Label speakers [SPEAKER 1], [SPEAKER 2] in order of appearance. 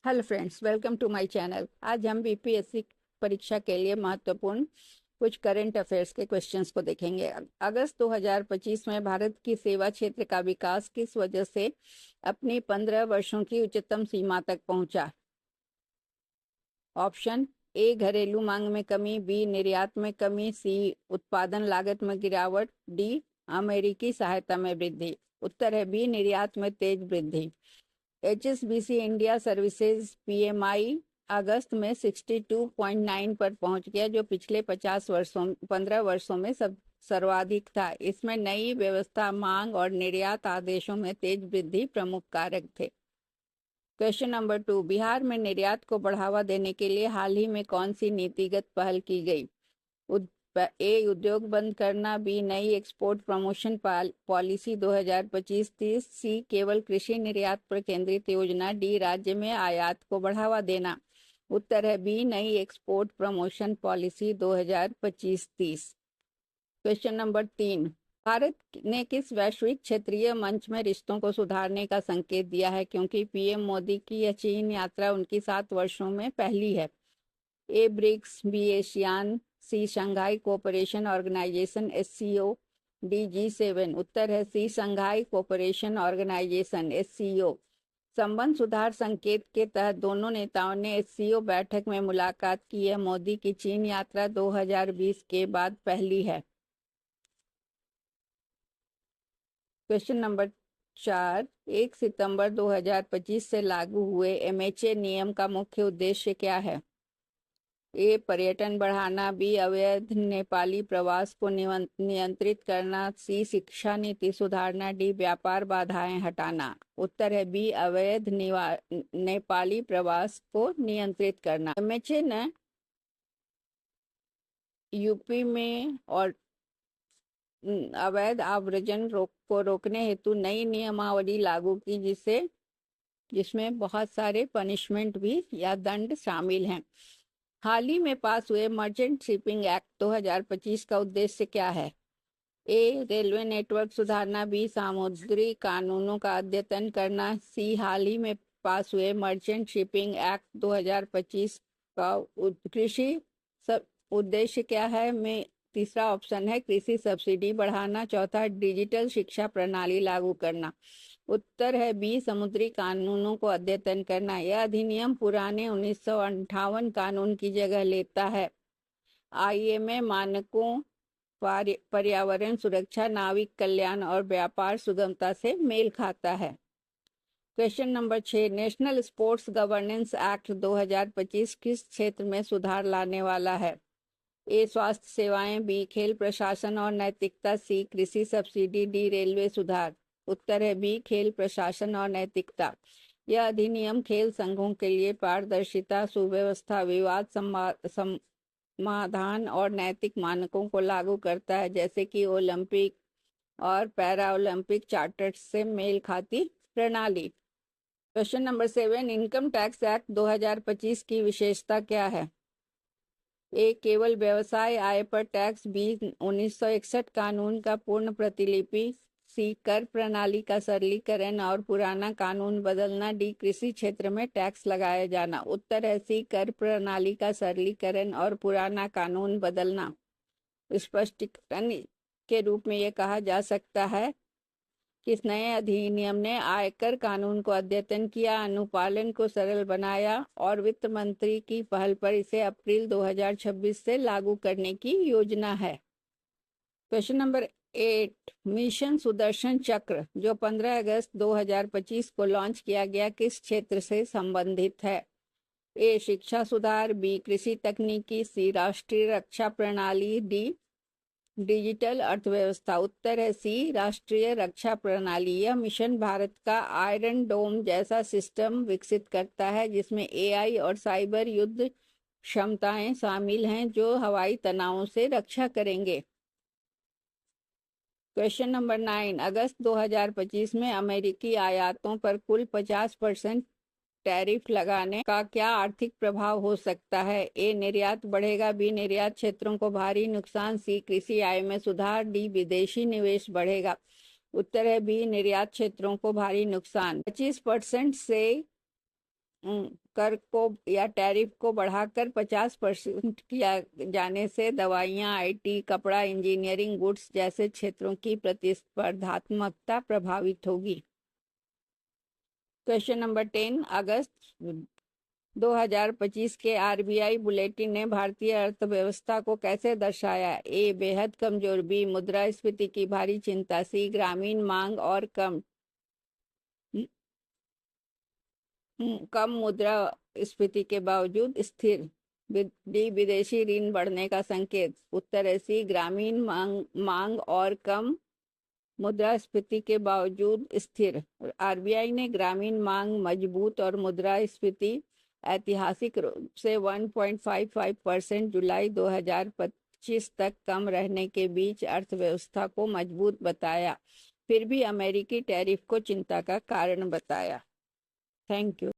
[SPEAKER 1] Hello friends, welcome to my channel. आज हम BPSC परीक्षा के लिए महत्वपूर्ण कुछ करंट अफेयर्स के क्वेश्चंस को देखेंगे। अगस्त 2025 में भारत की सेवा क्षेत्र का विकास किस वजह से अपनी 15 वर्षों की उच्चतम सीमा तक पहुंचा? ऑप्शन ए घरेलू मांग में कमी, बी निर्यात में कमी, सी उत्पादन लागत में गिरावट, डी अमेरिकी सहायता में वृद्धि। उत्तर है बी निर्यात में तेज वृद्धि। एचएसबीसी इंडिया सर्विसेज पीएमआई अगस्त में 62.9 पर पहुंच गया, जो पिछले 15 वर्षों में सर्वाधिक था। इसमें नई व्यवस्था, मांग और निर्यात आदेशों में तेज वृद्धि प्रमुख कारक थे। क्वेश्चन नंबर 2, बिहार में निर्यात को बढ़ावा देने के लिए हाल ही में कौन सी नीतिगत पहल की गई? ए उद्योग बंद करना, बी नई एक्सपोर्ट प्रमोशन पॉलिसी 2025-30, सी केवल कृषि निर्यात पर केंद्रित योजना, डी राज्य में आयात को बढ़ावा देना। उत्तर है बी नई export promotion policy 2025-30। Question number 3, Bharat ने किस वैश्विक क्षेत्रीय मंच में रिश्तों को सुधारने का संकेत दिया है, क्योंकि पीएम मोदी की यह चीन यात्रा उनकी 7 वर्षों में पहली है? A BRICS, B ASEAN, C Shanghai cooperation organisation SCO, D G7। उत्तर है C Shanghai cooperation organisation SCO. संबंध सुधार संकेत के तहत दोनों नेताओं ने एससीओ बैठक में मुलाकात की। यह मोदी की चीन यात्रा 2020 के बाद पहली है। क्वेश्चन नंबर 4, 1 सितंबर 2025 से लागू हुए एमएचए नियम का मुख्य उद्देश्य क्या है? ए पर्यटन बढ़ाना, बी अवैध नेपाली प्रवास को नियंत्रित करना, सी शिक्षा नीति सुधारना, डी व्यापार बाधाएं हटाना। उत्तर है बी अवैध नेपाली प्रवास को नियंत्रित करना। एमएचए ने यूपी में और अवैध आव्रजन को रोकने हेतु नई नियमावली लागू की, जिसमें बहुत सारे पनिशमेंट भी या दंड शामिल हैं। हाल ही में पास हुए मर्चेंट शिपिंग एक्ट 2025 का उद्देश्य क्या है? ए रेलवे नेटवर्क सुधारना, बी सामुद्री कानूनों का अद्यतन करना, सी हाल ही में पास हुए मर्चेंट शिपिंग एक्ट 2025 का कृषि सब उद्देश्य क्या है? में तीसरा ऑप्शन है कृषि सब्सिडी बढ़ाना, चौथा डिजिटल शिक्षा प्रणाली लागू करना। उत्तर है बी समुद्री कानूनों को अद्यतन करना। यह अधिनियम पुराने 1958 कानून की जगह लेता है। आईएमए मानकों, पर्यावरण सुरक्षा, नाविक कल्याण और व्यापार सुगमता से मेल खाता है। Question number 6, national sports governance act 2025 किस क्षेत्र में सुधार लाने वाला है? ए स्वास्थ्य सेवाएं, बी खेल प्रशासन और नैतिकता, सी कृषि सब्सिडी, डी रेलवे सुधार। उत्तर है बी खेल प्रशासन और नैतिकता। यह अधिनियम खेल संघों के लिए पारदर्शिता, सुव्यवस्था, विवाद समाधान और नैतिक मानकों को लागू करता है, जैसे कि ओलंपिक और पैरा ओलंपिक चार्टर से मेल खाती प्रणाली। Question number 7, income tax act 2025 की विशेषता क्या है? ए केवल व्यवसाय आय पर टैक्स, बी 1961 कानून का पूर्ण प्रतिलिपि, सी कर प्रणाली का सरलीकरण और पुराना कानून बदलना, डी कृषि क्षेत्र में टैक्स लगाया जाना। उत्तर है सी कर प्रणाली का सरलीकरण और पुराना कानून बदलना। स्पष्टीकरण के रूप में यह कहा जा सकता है कि इस नए अधिनियम ने आयकर कानून को अद्यतन किया, अनुपालन को सरल बनाया और वित्त मंत्री की पहल पर इसे अप्रैल 2026 से लागू करने की योजना है। क्वेश्चन नंबर 8, मिशन सुदर्शन चक्र जो 15 अगस्त 2025 को लॉन्च किया गया किस क्षेत्र से संबंधित है? ए शिक्षा सुधार, बी कृषि तकनीकी, सी राष्ट्रीय रक्षा प्रणाली, डी डिजिटल अर्थव्यवस्था। उत्तर है सी राष्ट्रीय रक्षा प्रणाली। यह मिशन भारत का आयरन डोम जैसा सिस्टम विकसित करता है, जिसमें एआई और साइबर युद्ध क्षमताएं शामिल हैं, जो हवाई तनावों से रक्षा करेंगे। क्वेश्चन नंबर 9, अगस्त 2025 में अमेरिकी आयातों पर कुल 50% टैरिफ लगाने का क्या आर्थिक प्रभाव हो सकता है? ए निर्यात बढ़ेगा, बी निर्यात क्षेत्रों को भारी नुकसान, सी कृषि आय में सुधार, डी विदेशी निवेश बढ़ेगा। उत्तर है बी निर्यात क्षेत्रों को भारी नुकसान। 25% से कर को या टैरिफ को बढ़ाकर 50% किया जाने से दवाइयां, आईटी, कपड़ा, इंजीनियरिंग, गुड्स जैसे क्षेत्रों की प्रतिस्पर्धात्मकता प्रभावित होगी। क्वेश्चन नंबर 10, अगस्त 2025 के आरबीआई बुलेटिन ने भारतीय अर्थव्यवस्था को कैसे दर्शाया? ए, बेहद कमजोर, बी, मुद्रास्फीति की भारी चिंता, सी, ग्रामीण मांग और कम मुद्रास्फीति के बावजूद स्थिर, डी, विदेशी ऋण बढ़ने का संकेत। उत्तर है सी, ग्रामीण मांग और कम मुद्रास्फीति के बावजूद स्थिर। आरबीआई ने ग्रामीण मांग मजबूत और मुद्रास्फीति ऐतिहासिक रूप से 1.55% जुलाई 2025 तक कम रहने के बीच अर्थव्यवस्था को मजबूत बताया, फिर भी अमेरिकी टैरिफ को चिंता का कारण बताया। Thank you.